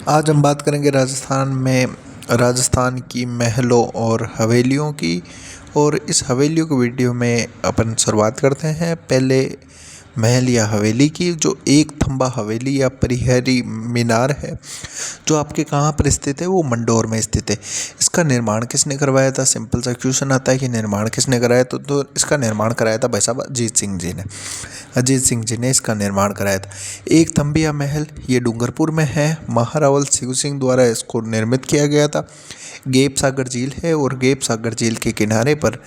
आज हम बात करेंगे राजस्थान की महलों और हवेलियों की। और इस हवेलियों की वीडियो में अपन शुरुआत करते हैं पहले महल या हवेली की, जो एक थंबा हवेली या परिहरी मीनार है, जो आपके कहाँ पर स्थित है, वो मंडौर में स्थित है। इसका निर्माण किसने करवाया था? सिंपल सा क्वेश्चन आता है कि निर्माण किसने कराया, तो इसका निर्माण कराया था भाई साहब अजीत सिंह जी ने। अजीत सिंह जी ने इसका निर्माण कराया था। एक थंबिया महल ये डूंगरपुर में है। महारावल शिव सिंह द्वारा इसको निर्मित किया गया था। गेप सागर झील है और गेप सागर झील के किनारे पर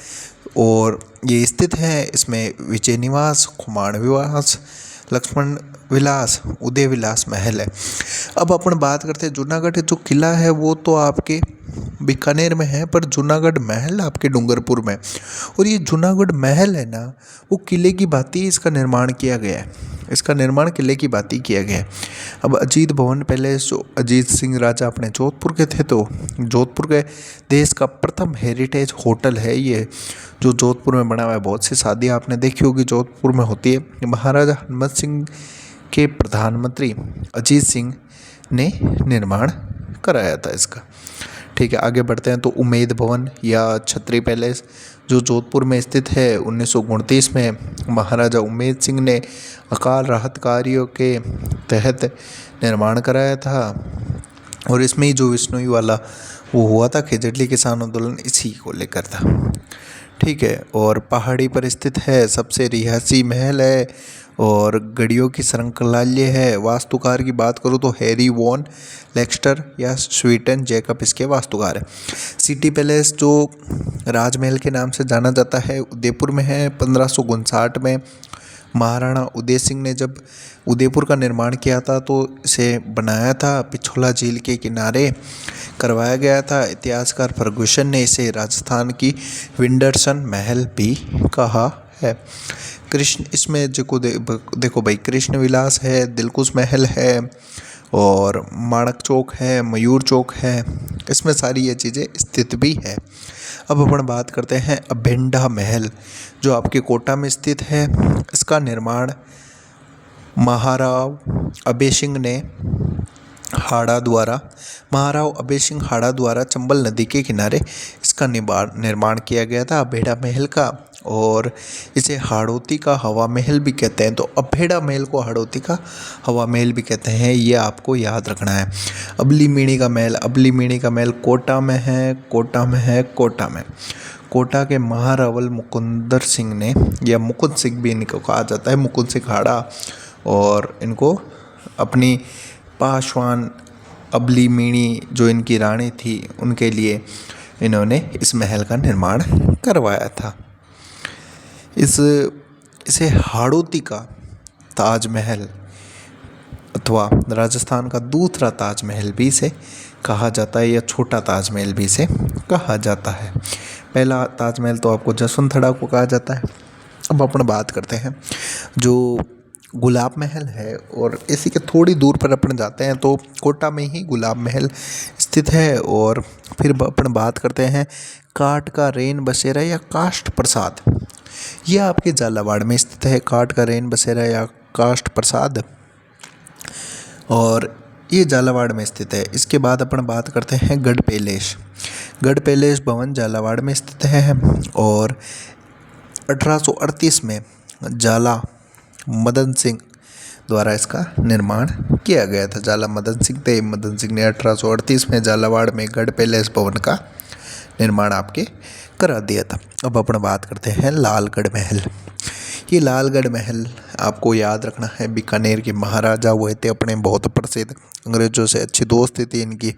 और ये स्थित है। इसमें विजय निवास, खुमाण विलास, लक्ष्मण विलास, उदय विलास महल है। अब अपन बात करते हैं जूनागढ़ जो किला है वो तो आपके बीकानेर में है, पर जूनागढ़ महल आपके डूंगरपुर में। और ये जूनागढ़ महल है ना, वो किले की भांति इसका निर्माण किया गया है। इसका निर्माण किले की भांति किया गया है। अब अजीत भवन पैलेस जो अजीत सिंह राजा अपने जोधपुर के थे, तो जोधपुर के देश का प्रथम हेरिटेज होटल है ये, जो जोधपुर में बना हुआ है। बहुत सी शादियाँ आपने देखी होगी जोधपुर में होती है। महाराजा हनुमत सिंह के प्रधानमंत्री अजीत सिंह ने निर्माण कराया था इसका। ठीक है, आगे बढ़ते हैं। तो उमेद भवन या छत्री पैलेस जो जोधपुर में स्थित है, 1929 में महाराजा उमेद सिंह ने अकाल राहत कार्यों के तहत निर्माण कराया था। और इसमें ही जो विश्नोई वाला वो हुआ था खिजड़ली किसान आंदोलन, इसी को लेकर था। ठीक है, और पहाड़ी पर स्थित है, सबसे रिहायशी महल है और गढ़ियों की श्रृंखलाल्य है। वास्तुकार की बात करूँ तो हैरी वॉन लेक्स्टर या स्वीटन जैकब इसके वास्तुकार है। सिटी पैलेस जो राजमहल के नाम से जाना जाता है, उदयपुर में है। 1559 में महाराणा उदय सिंह ने जब उदयपुर का निर्माण किया था तो इसे बनाया था, पिछोला झील के किनारे करवाया गया था। इतिहासकार फर्गुसन ने इसे राजस्थान की विंडरसन महल भी कहा है। कृष्ण इसमें देखो भाई, कृष्ण विलास है, दिलकुश महल है और माणक चौक है, मयूर चौक है, इसमें सारी ये चीज़ें स्थित भी है। अब अपन बात करते हैं अभेंडा महल जो आपके कोटा में स्थित है। इसका निर्माण महाराव अभय सिंह हाड़ा द्वारा चंबल नदी के किनारे इसका निर्माण किया गया था, अभेड़ा महल का। और इसे हाड़ौती का हवा महल भी कहते हैं। तो अभेड़ा महल को हाड़ौती का हवा महल भी कहते हैं, ये आपको याद रखना है। अबली मीणी का महल कोटा में कोटा के महारावल मुकुंदर सिंह ने, या मुकुंद सिंह भी इनको कहा जाता है, मुकुंद सिंह हाड़ा, और इनको अपनी पाशवान अबली मीणी जो इनकी रानी थी उनके लिए इन्होंने इस महल का निर्माण करवाया था। इसे हाड़ौती का ताजमहल अथवा राजस्थान का दूसरा ताजमहल भी इसे कहा जाता है, या छोटा ताजमहल भी इसे कहा जाता है। पहला ताजमहल तो आपको जसवंतथड़ा को कहा जाता है। अब अपन बात करते हैं जो गुलाब महल है, और इसी के थोड़ी दूर पर अपन जाते हैं तो कोटा में ही गुलाब महल स्थित है। और फिर अपन बात करते हैं काट का रेन बसेरा या काष्ठ प्रसाद, यह आपके झालावाड़ में स्थित है। काट का रेन बसेरा या काष्ठ प्रसाद, और ये झालावाड़ में स्थित है। इसके बाद अपन बात करते हैं गढ़ पैलेस भवन झालावाड़ में स्थित है। और 1838 में जाला मदन सिंह द्वारा इसका निर्माण किया गया था। जाला मदन सिंह ने 1838 में झालावाड़ में गढ़ पैलेस भवन का निर्माण आपके करा दिया था। अब अपन बात करते हैं लालगढ़ महल। ये लालगढ़ महल आपको याद रखना है, बीकानेर के महाराजा हुए थे अपने, बहुत प्रसिद्ध, अंग्रेजों से अच्छी दोस्ती थी इनकी।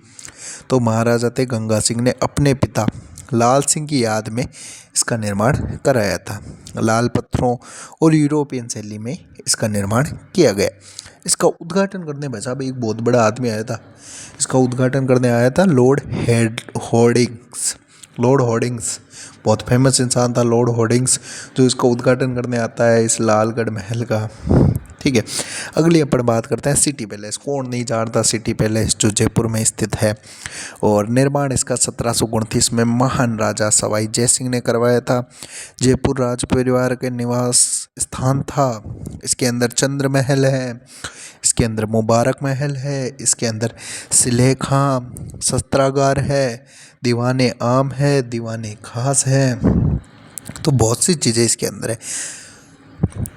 तो महाराजा थे गंगा सिंह ने अपने पिता लाल सिंह की याद में इसका निर्माण कराया था। लाल पत्थरों और यूरोपियन शैली में इसका निर्माण किया गया। इसका उद्घाटन करने भाई साहब एक बहुत बड़ा आदमी आया था। इसका उद्घाटन करने आया था लॉर्ड होर्डिंग्स, बहुत फेमस इंसान था लॉर्ड होर्डिंग्स, जो इसका उद्घाटन करने आता है इस लालगढ़ महल का। ठीक है, अगली अपन बात करते हैं सिटी पैलेस। कौन नहीं जानता सिटी पैलेस, जो जयपुर में स्थित है। और निर्माण इसका 1729 में महान राजा सवाई जय सिंह ने करवाया था। जयपुर राज परिवार के निवास स्थान था। इसके अंदर चंद्र महल है। इसके अंदर मुबारक महल है, इसके अंदर सिलेखा शस्त्रागार है, दीवाने आम है, दीवाने खास है। तो बहुत सी चीज़ें इसके अंदर है।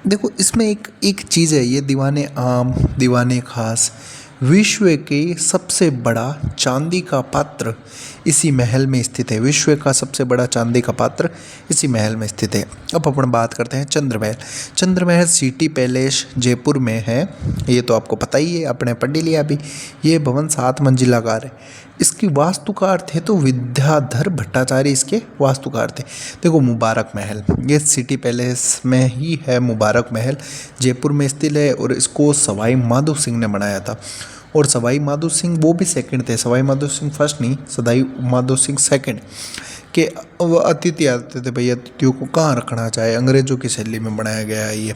देखो इसमें एक एक चीज़ है, ये दीवाने आम दीवाने खास, विश्व के सबसे बड़ा चांदी का पात्र इसी महल में स्थित है। विश्व का सबसे बड़ा चांदी का पात्र इसी महल में स्थित है। अब अपन बात करते हैं चंद्र महल। चंद्र महल सिटी पैलेस जयपुर में है। ये तो आपको पता ही है, आपने पढ़ ही लिया अभी। ये भवन 7 मंजिलाकार है। इसकी वास्तुकार थे तो विद्याधर भट्टाचार्य इसके वास्तुकार थे। देखो मुबारक महल, ये सिटी पैलेस में ही है। मुबारक महल जयपुर में स्थित है और इसको सवाई माधो सिंह ने बनाया था। और सवाई माधो सिंह वो भी सेकंड थे, सवाई माधो सिंह फर्स्ट नहीं, सवाई माधो सिंह सेकंड के अतिथि आते थे। भाई अतिथियों को कहाँ रखना चाहे, अंग्रेजों की शैली में बनाया गया है ये,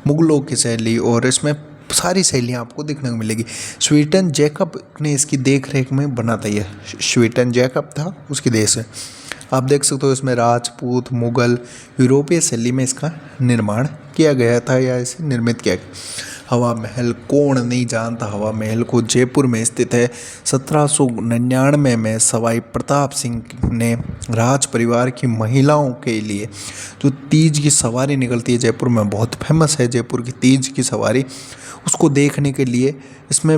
मुगलों की शैली, और इसमें सारी शैलियाँ आपको देखने को मिलेगी। स्वीटन जैकब ने इसकी देख रेख में बना था। ये स्वीटन जैकब था उसकी देश है। आप देख सकते हो इसमें राजपूत मुगल यूरोपीय शैली में इसका निर्माण किया गया था या इसे निर्मित किया गया। हवा महल कौन नहीं जानता हवा महल को, जयपुर में स्थित है। 1799 में सवाई प्रताप सिंह ने राज परिवार की महिलाओं के लिए जो तीज की सवारी निकलती है, जयपुर में बहुत फेमस है जयपुर की तीज की सवारी, उसको देखने के लिए इसमें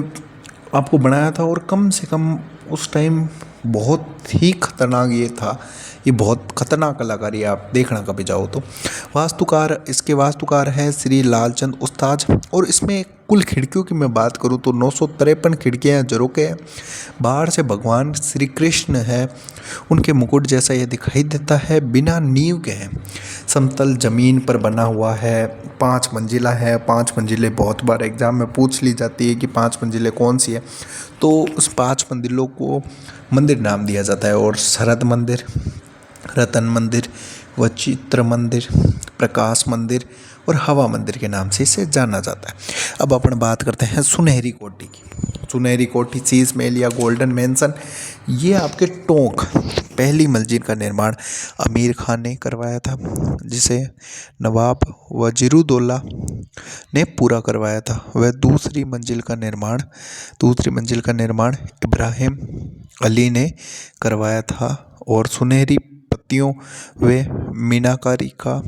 आपको बनाया था। और कम से कम उस टाइम बहुत ही खतरनाक ये था, ये बहुत खतरनाक कलाकारी है, आप देखना कभी जाओ तो। वास्तुकार, इसके वास्तुकार हैं श्री लालचंद उस्ताद। और इसमें कुल खिड़कियों की मैं बात करूँ तो 953 खिड़कियाँ झरोखे हैं। बाहर से भगवान श्री कृष्ण है, उनके मुकुट जैसा ये दिखाई देता है, बिना नींव के है, समतल जमीन पर बना हुआ है, 5 मंजिला है। 5 मंजिलें बहुत बार एग्जाम में पूछ ली जाती है कि 5 मंजिलें कौन सी है, तो उस 5 मंजिलों को मंदिर नाम दिया जाता है। और शरद मंदिर, रतन मंदिर, वचित्र मंदिर, प्रकाश मंदिर और हवा मंदिर के नाम से इसे जाना जाता है। अब अपन बात करते हैं सुनहरी कोठी की। सुनहरी कोठी, शीश महल या गोल्डन मैंसन, ये आपके टोंक पहली मंजिल का निर्माण अमीर खान ने करवाया था, जिसे नवाब वजीरुद्दौला ने पूरा करवाया था। वह दूसरी मंजिल का निर्माण इब्राहिम अली ने करवाया था। और सुनहरी पत्तियों व मीनाकारी का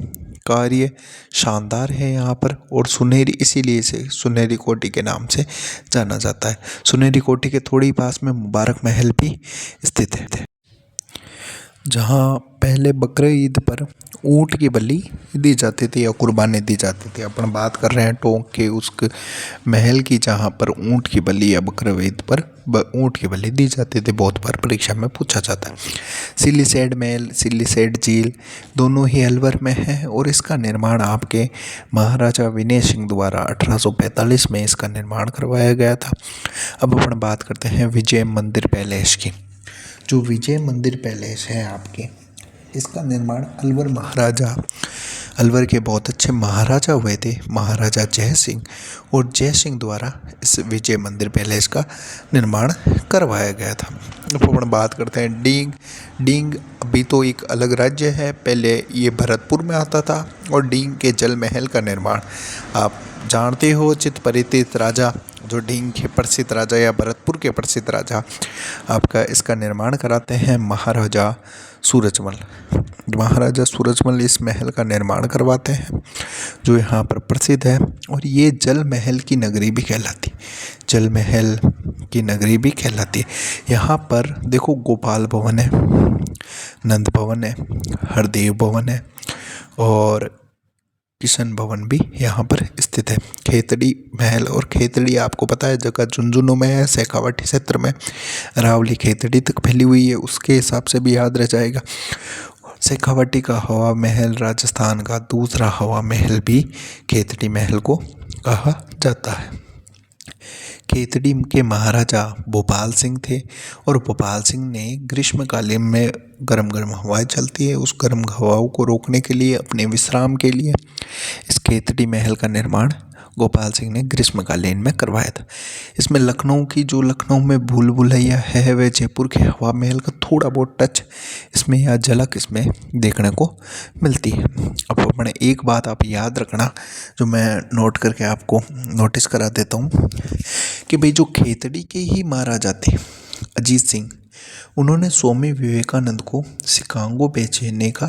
कार्य शानदार है यहाँ पर, और सुनहरी इसीलिए इसे सुनहरी कोठी के नाम से जाना जाता है। सुनहरी कोठी के थोड़ी पास में मुबारक महल भी स्थित है, जहाँ पहले बकरे ईद पर ऊँट की बलि दी जाती थी या कुर्बानी दी जाती थी। अपन बात कर रहे हैं टोंक के उस महल की जहाँ पर ऊँट की बलि या बकरे ईद पर ऊँट की बलि दी जाती थी। बहुत बार परीक्षा में पूछा जाता है। सिल्लीसेड महल, सिल्लीसेड झील दोनों ही अलवर में है और इसका निर्माण आपके महाराजा विनय सिंह द्वारा 1845 में इसका निर्माण करवाया गया था। अब अपन बात करते हैं विजय मंदिर पैलेस की। जो विजय मंदिर पैलेस है आपके, इसका निर्माण अलवर के बहुत अच्छे महाराजा हुए थे, महाराजा जय सिंह, और जय सिंह द्वारा इस विजय मंदिर पैलेस का निर्माण करवाया गया था। अब अपन बात करते हैं डींग अभी तो एक अलग राज्य है, पहले ये भरतपुर में आता था। और डींग के जल महल का निर्माण आप जानते हो, चित परिचित राजा जो डींग के प्रसिद्ध राजा या भरतपुर के प्रसिद्ध राजा आपका इसका निर्माण कराते हैं महाराजा सूरजमल। महाराजा सूरजमल इस महल का निर्माण करवाते हैं जो यहाँ पर प्रसिद्ध है। और ये जल महल की नगरी भी कहलाती, जल महल की नगरी भी कहलाती है। यहाँ पर देखो गोपाल भवन है, नंद भवन है, हरदेव भवन है और किशन भवन भी यहाँ पर स्थित है। खेतड़ी महल, और खेतड़ी आपको पता है जगह झुंझुनू में है, शेखावाटी क्षेत्र में, अरावली खेतड़ी तक फैली हुई है, उसके हिसाब से भी याद रह जाएगा। शेखावाटी का हवा महल राजस्थान का दूसरा हवा महल भी खेतड़ी महल को कहा जाता है। खेतड़ी के महाराजा भोपाल सिंह थे और भोपाल सिंह ने ग्रीष्मकालीन में गर्म गर्म हवाएं चलती है, उस गर्म हवाओं को रोकने के लिए, अपने विश्राम के लिए इस खेतड़ी महल का निर्माण गोपाल सिंह ने ग्रीष्मकालीन में करवाया था। इसमें लखनऊ की जो लखनऊ में भूल भुलैया है वह जयपुर के हवा महल का थोड़ा बहुत टच इसमें या झलक इसमें देखने को मिलती है। अब अपने एक बात आप याद रखना जो मैं नोट करके आपको नोटिस करा देता हूँ कि भाई जो खेतड़ी के ही महाराजा थे अजीत सिंह, उन्होंने स्वामी विवेकानंद को शिकागो भेजने का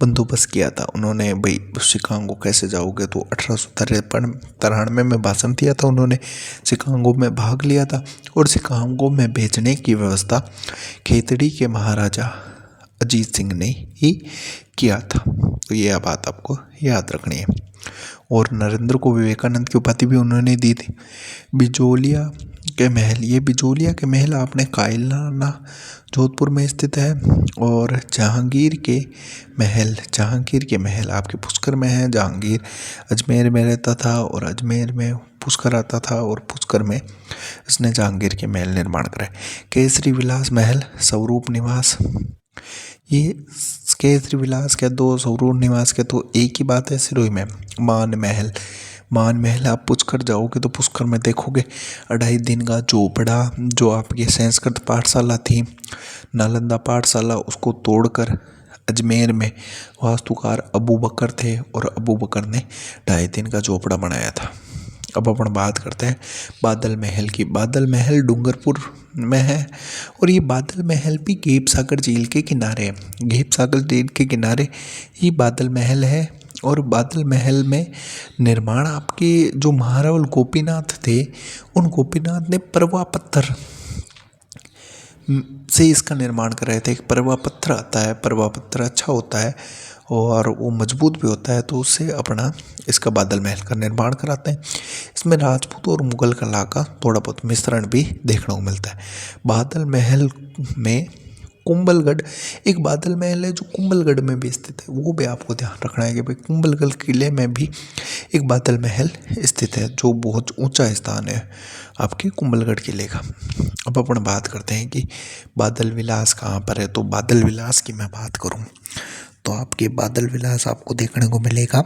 बंदोबस्त किया था। उन्होंने भाई शिकागो कैसे जाओगे, तो 1893 में भाषण दिया था उन्होंने, शिकागो में भाग लिया था और शिकागो में भेजने की व्यवस्था खेतड़ी के महाराजा अजीत सिंह ने ही किया था। तो यह बात आपको याद रखनी है। और नरेंद्र को विवेकानंद की उपाधि भी उन्होंने दी थी। बिजोलिया के महल, ये बिजोलिया के महल आपने कायलाना जोधपुर में स्थित है। और जहांगीर के महल आपके पुष्कर में है। जहांगीर अजमेर में रहता था और अजमेर में पुष्कर आता था और पुष्कर में इसने जहांगीर के महल निर्माण कराए। केसरी विलास महल, स्वरूप निवास, ये केसरी विलास के दो, स्वरूप निवास के तो एक ही बात है। सिरोही में मान महल आप पुष्कर जाओगे तो पुष्कर में देखोगे 2.5 दिन का झोपड़ा, जो आपकी संस्कृत पाठशाला थी नालंदा पाठशाला, उसको तोड़कर अजमेर में वास्तुकार अबू बकर थे और अबू बकर ने 2.5 दिन का झोपड़ा बनाया था। अब अपन बात करते हैं बादल महल की। बादल महल डूंगरपुर में है और ये बादल महल भी घेप सागर झील के किनारे है। घेप सागर झील के किनारे ही बादल महल है। और बादल महल में निर्माण आपके जो महारावल गोपीनाथ थे, उन गोपीनाथ ने परवा पत्थर से इसका निर्माण कराए थे। एक परवा पत्थर आता है, परवा पत्थर अच्छा होता है और वो मजबूत भी होता है, तो उससे अपना इसका बादल महल का निर्माण कराते हैं। इसमें राजपूत और मुगल कला का थोड़ा बहुत मिश्रण भी देखने को मिलता है। बादल महल में कुंभलगढ़, एक बादल महल है जो कुंभलगढ़ में भी स्थित है, वो भी आपको ध्यान रखना है कि भाई कुंभलगढ़ किले में भी एक बादल महल स्थित है जो बहुत ऊंचा स्थान है आपके कुंभलगढ़ किले का। अब अपन बात करते हैं कि बादल विलास कहाँ पर है। तो बादल विलास की मैं बात करूँ तो आपके बादल विलास आपको देखने को मिलेगा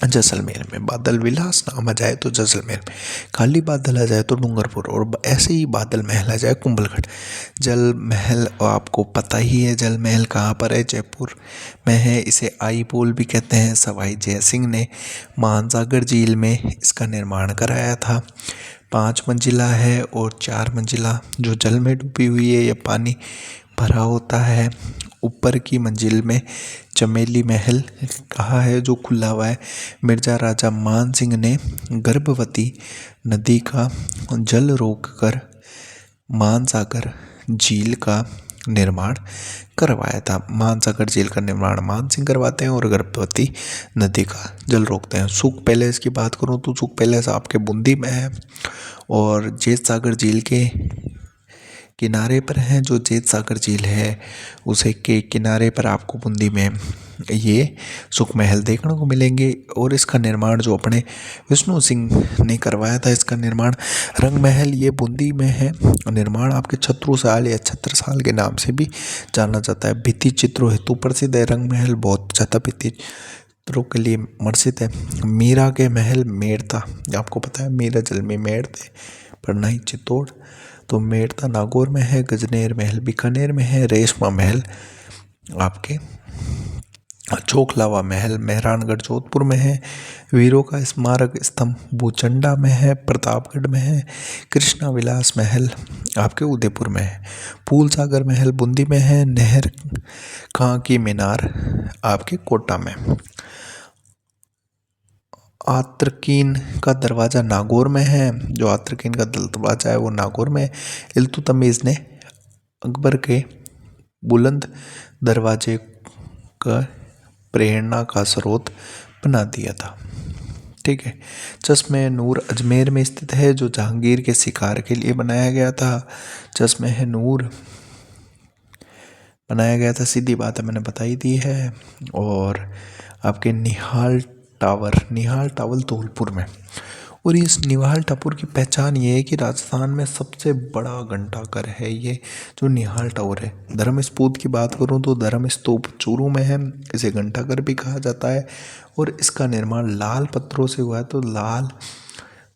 जैसलमेर में। बादल विलास नाम आ जाए तो जैसलमेर में, खाली बादल आ जाए तो डूंगरपुर, और ऐसे ही बादल महल आ जाए कुंभलगढ़। जल महल आपको पता ही है, जल महल कहाँ पर है, जयपुर में है। इसे आई पोल भी कहते हैं। सवाई जय सिंह ने मानसागर झील में इसका निर्माण कराया था। 5 मंजिला है और 4 मंजिला जो जल में डूबी हुई है या पानी भरा होता है। ऊपर की मंजिल में चमेली महल कहा है जो खुला हुआ है। मिर्जा राजा मान सिंह ने गर्भवती नदी का जल रोककर मानसागर झील का निर्माण करवाया था। मानसागर झील का निर्माण मान सिंह करवाते हैं और गर्भवती नदी का जल रोकते हैं। सुख पैलेस की बात करूं तो सुख पैलेस आपके बूंदी में है और जेत सागर झील के किनारे पर है। जो जेत सागर झील है उसे के किनारे पर आपको बूंदी में ये सुख महल देखने को मिलेंगे। और इसका निर्माण जो अपने विष्णु सिंह ने करवाया था, इसका निर्माण रंग महल ये बूंदी में है। निर्माण आपके छत्रसाल या छत्रसाल के नाम से भी जाना जाता है। भित्ति चित्रों हेतु प्रसिद्ध है रंग महल, बहुत ज़्यादा भित्ति चित्रों के लिए प्रसिद्ध है। मीरा के महल मेड़ता, आपको पता है मीरा जल में मेड़ थे पर नहीं चित्तौड़, तो मेड़ता नागौर में है। गजनेर महल बीकानेर में है। रेशमा महल आपके चोखलावा महल मेहरानगढ़ जोधपुर में है। वीरों का स्मारक स्तंभ भूचंडा में है, प्रतापगढ़ में है। कृष्णा विलास महल आपके उदयपुर में है। फूल सागर महल बूंदी में है। नहर खां की मीनार आपके कोटा में। आत्रकीन का दरवाज़ा नागौर में है। जो आत्रकीन का दरवाज़ा है वो नागौर में है। इल्तुतमिश ने अकबर के बुलंद दरवाजे का प्रेरणा का स्रोत बना दिया था। ठीक है। चश्मे नूर अजमेर में स्थित है जो जहांगीर के शिकार के लिए बनाया गया था। चश्मे नूर बनाया गया था, सीधी बात है मैंने बताई दी है। और आपके निहाल टावर धौलपुर में, और इस निहाल टापुर की पहचान ये है कि राजस्थान में सबसे बड़ा घंटाघर है ये जो निहाल टावर है। धर्म स्तूप की बात करूँ तो धर्म स्तूप चूरू में है, इसे घंटाघर भी कहा जाता है। और इसका निर्माण लाल पत्थरों से हुआ है, तो लाल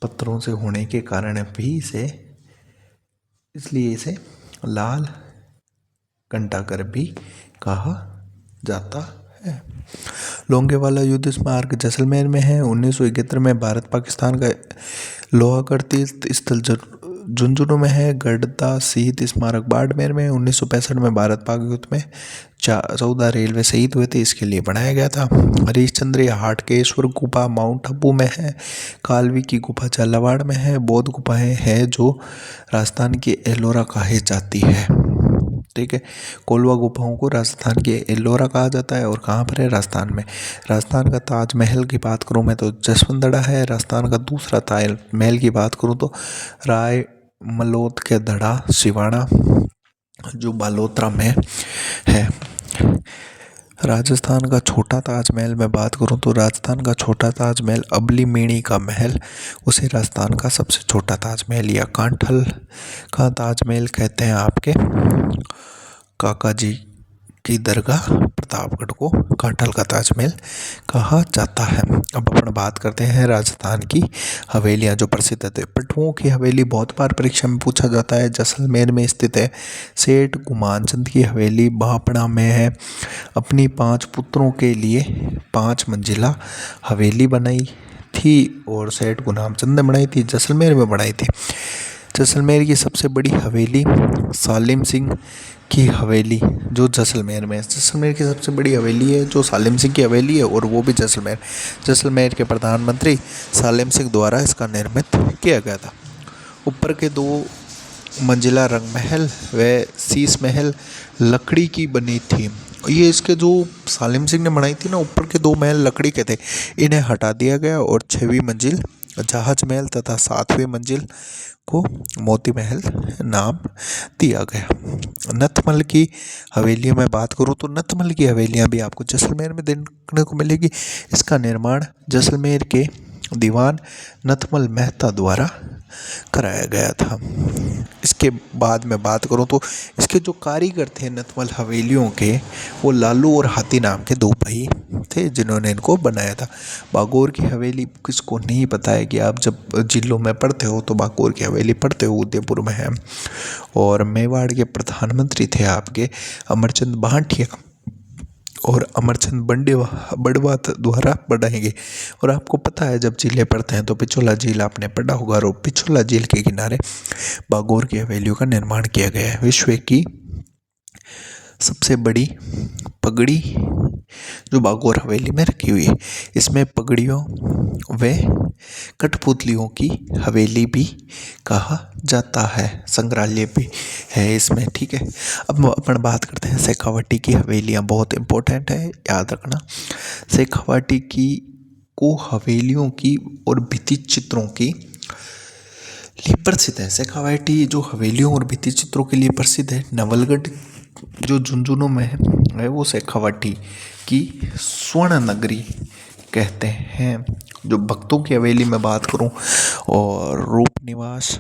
पत्थरों से होने के कारण भी इसलिए इसे लाल घंटाघर भी कहा जाता है। लोंगेवाला युद्ध स्मारक जैसलमेर में है। 1971 में भारत पाकिस्तान का लोहागढ़ तीर्थ स्थल झुंझुनू में है। गढ़दा शहीद स्मारक बाड़मेर में। 1965 में भारत पाक युद्ध में 14 रेलवे शहीद हुए थे, इसके लिए बनाया गया था। हरिश्चंद्र हाटकेश्वर गुफा माउंट आबू में है। कालवी की गुफा झालावाड़ में है। बौद्ध गुफाएं है जो राजस्थान की एलोरा कही जाती है। ठीक है, कोलवा गुफाओं को राजस्थान के एलोरा कहा जाता है। और कहाँ पर है? राजस्थान में। राजस्थान का ताजमहल की बात करूँ मैं तो जसवंतगढ़ है। राजस्थान का दूसरा ताजमहल की बात करूँ तो राय मलोत के धड़ा सिवाड़ा जो बालोतरा में है। राजस्थान का छोटा ताजमहल में बात करूं तो राजस्थान का छोटा ताजमहल अबली मेणी का महल, उसे राजस्थान का सबसे छोटा ताजमहल या कांठल का ताजमहल कहते हैं। आपके काका जी की दरगाह प्रतापगढ़ को कांठल का ताजमहल कहा जाता है। अब अपन बात करते हैं राजस्थान की हवेलियां जो प्रसिद्ध है। पटुओं की हवेली बहुत बार परीक्षा में पूछा जाता है, जैसलमेर में स्थित है। सेठ गुमानचंद की हवेली बापड़ा में है। अपनी 5 पुत्रों के लिए 5 मंजिला हवेली बनाई थी और सेठ गुमानचंद ने बनाई थी, जैसलमेर में बनाई थी। जैसलमेर की सबसे बड़ी हवेली सालिम सिंह की हवेली जो जैसलमेर में है। जैसलमेर की सबसे बड़ी हवेली है जो सालिम सिंह की हवेली है और वो भी जैसलमेर के प्रधानमंत्री सालिम सिंह द्वारा इसका निर्मित किया गया था। ऊपर के 2 मंजिला रंग महल व शीश महल लकड़ी की बनी थी। ये इसके जो सालिम सिंह ने बनाई थी ना, ऊपर के 2 महल लकड़ी के थे, इन्हें हटा दिया गया और 6वीं मंजिल जहाज महल तथा 7वीं मंजिल को मोती महल नाम दिया गया। नथमल की हवेलियों में बात करूँ तो नथमल की हवेलियाँ भी आपको जैसलमेर में देखने को मिलेगी। इसका निर्माण जैसलमेर के दीवान नथमल मेहता द्वारा कराया गया था। इसके बाद में बात करूँ तो इसके जो कारीगर थे नथमल हवेलियों के, वो लालू और हाथी नाम के 2 भाई थे जिन्होंने इनको बनाया था। बागौर की हवेली किसको नहीं पता है कि आप जब जिलों में पढ़ते हो तो बागौर की हवेली पढ़ते हो, उदयपुर में है। और मेवाड़ के प्रधानमंत्री थे आपके अमरचंद भाटिया और अमरचंद बड़वा द्वारा बनाएंगे। और आपको पता है जब झीलें पढ़ते हैं तो पिछोला झील आपने पढ़ा होगा, और पिछोला झील के किनारे बागौर की हवेलियों का निर्माण किया गया है। विश्व की सबसे बड़ी पगड़ी जो बागौर हवेली में रखी हुई है, इसमें पगड़ियों व कठपुतलियों की हवेली भी कहा जाता है, संग्रहालय भी है इसमें। ठीक है, अब अपन बात करते हैं शेखावाटी की हवेलियाँ। बहुत इंपॉर्टेंट है, याद रखना। शेखावाटी की को हवेलियों की और भित्ति चित्रों की लिए प्रसिद्ध है। शेखावाटी जो हवेलियों और भित्ति चित्रों के लिए प्रसिद्ध है। नवलगढ़ जो झुंझुनू में है वो शेखावाटी की स्वर्ण नगरी कहते हैं। जो भक्तों की हवेली में बात करूं और रूप निवास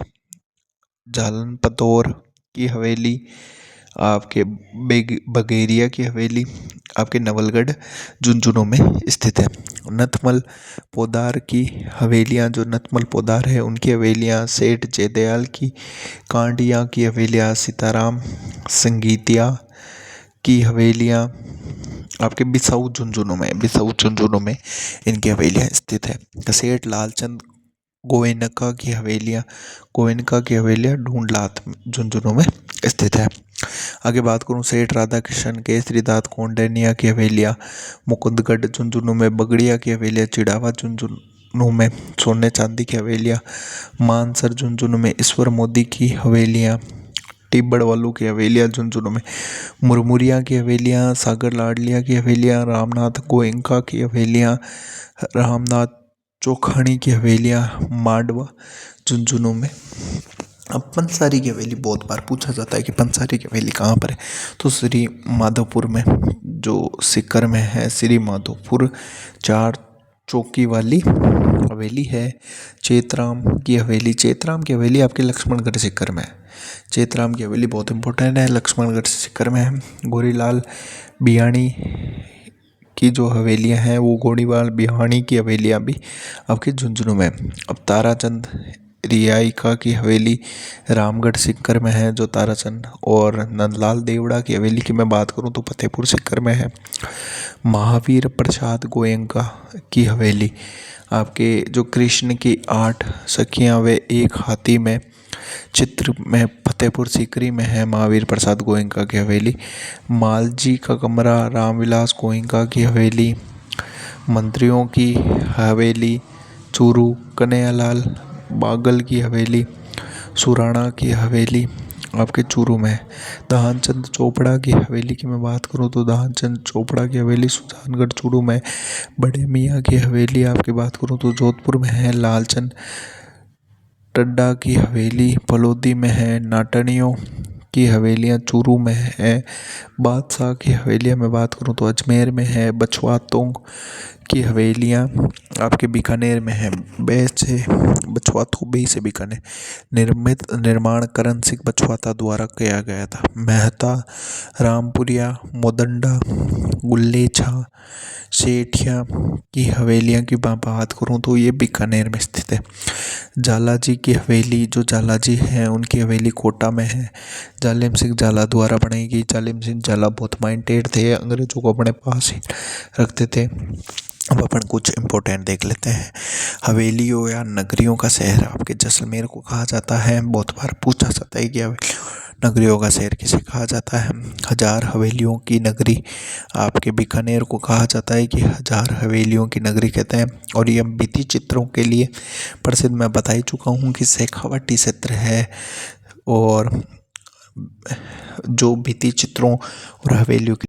जालन पतौर की हवेली, आपके बगेरिया की हवेली आपके नवलगढ़ झुंझुनू में स्थित है। नथमल पोदार की हवेलियाँ जो नथमल पोदार है उनकी हवेलियाँ, सेठ जयदयाल की कांडिया की हवेलियाँ, सीताराम संगीतिया की हवेलियाँ आपके बिसाऊ झुंझुनू में इनकी हवेलियाँ स्थित है। सेठ लालचंद गोयनका की हवेलियाँ ढूंढलात झुंझुनू में स्थित है। आगे बात करूँ सेठ राधा कृष्ण केसरीदास कौंडिन्या की हवेलियाँ मुकुंदगढ़ झुंझुनू में, बगड़िया की हवेलियाँ चिड़ावा झुंझुनू में, सोने चांदी की हवेलियाँ मानसर झुंझुनू में, ईश्वर मोदी की हवेलियाँ टिब्बड़ वालों की हवेलियाँ झुंझुनू में, मुरमुरिया की हवेलियाँ सागर लाडलिया की हवेलियाँ, रामनाथ गोयनका की हवेलियाँ, रामनाथ चौखानी की हवेलियाँ मांडवा झुंझुनू में। अब पंसारी की हवेली बहुत बार पूछा जाता है कि पंसारी की हवेली कहाँ पर है, तो श्री माधोपुर में जो सीकर में है। श्री माधोपुर 4 चौकी वाली हवेली है। चेतराम की हवेली, चेतराम की हवेली आपके लक्ष्मणगढ़ सीकर में है। चेतराम की हवेली बहुत इंपॉर्टेंट है, लक्ष्मणगढ़ सीकर में है। गोरीलाल बियाणी की जो हवेलियां हैं वो गोरीलाल बिहाणी की हवेलियां भी आपके झुंझुनू में। अब ताराचंद रियायका की हवेली रामगढ़ सीकर में है जो ताराचंद, और नंदलाल देवड़ा की हवेली की मैं बात करूं तो फतेहपुर सीकर में है। महावीर प्रसाद गोयनका की हवेली आपके जो कृष्ण की 8 सखियां व एक हाथी में चित्र में फतेहपुर सीकरी में है महावीर प्रसाद गोयनका की हवेली। मालजी का कमरा रामविलास गोयनका की हवेली। मंत्रियों की हवेली चूरू कन्हैयालाल बागल की हवेली। सुराणा की हवेली आपके चूरू में। दहानचंद चोपड़ा की हवेली की मैं बात करूं तो दहानचंद चोपड़ा की हवेली सुजानगढ़ चूरू में। बड़े मियाँ की हवेली आपकी बात करूं तो जोधपुर में है। लालचंद टड्डा की हवेली फलोदी में है। नाटनियों की हवेलियाँ चूरू में है। बादशाह की हवेलियाँ मैं बात करूं तो अजमेर में है। बछवातों की हवेलियाँ आपके बीकानेर में है। बछवातों बे से बीकानेर निर्माण करण सिंह बछवाता द्वारा किया गया था। मेहता रामपुरिया मोदंडा गुल्लेछा सेठिया की हवेलियाँ की मैं बात करूँ तो ये बीकानेर में स्थित है। झालाजी की हवेली, जो झालाजी हैं उनकी हवेली कोटा में है। जालिम सिंह झाला द्वारा बनाई गई। जालिम सिंह झाला बहुत माइंडेड थे, अंग्रेजों को अपने पास ही रखते थे। अब अपन कुछ इम्पोर्टेंट देख लेते हैं। हवेलियों या नगरियों का शहर आपके जैसलमेर को कहा जाता है। बहुत बार पूछा जाता है कि नगरियों का शहर किसे कहा जाता है। हजार हवेलियों की नगरी आपके बीकानेर को कहा जाता है कि हजार हवेलियों की नगरी कहते हैं। और ये भित्ति चित्रों के लिए प्रसिद्ध मैं बता ही चुका हूँ कि शेखावाटी क्षेत्र है। और जो भित्ति चित्रों और हवेलियों की